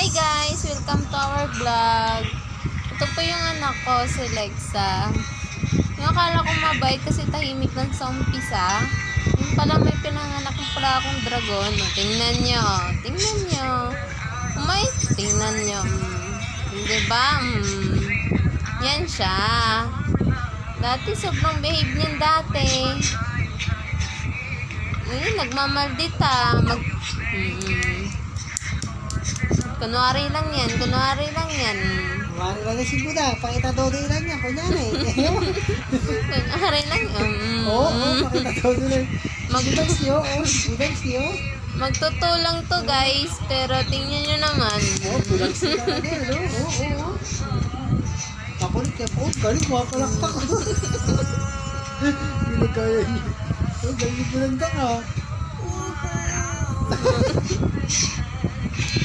Hi guys! Welcome to our vlog. Ito po yung anak ko, si Lexa. Yung akala ko mabait kasi tahimik lang sa umpisa. Yung pala may pinanganak na pala akong dragon. O, tingnan nyo. Tingnan nyo. Umay, tingnan nyo. Diba? Yan siya. Dati sobrang behave niyan dati. Nagmamaldita. Kunwari lang yan. Kumari lang si Buda, pakita todo lang niya, kunyari. Kunwari lang. Oo, pakita todo lang. Budang siyo. Magtutulang to guys, pero tingnan nyo naman. Budang siyo talaga yan, oo. Pakulit ka po, galing, mapalakpak ko. Hindi kaya niya. Galing mo lang ka,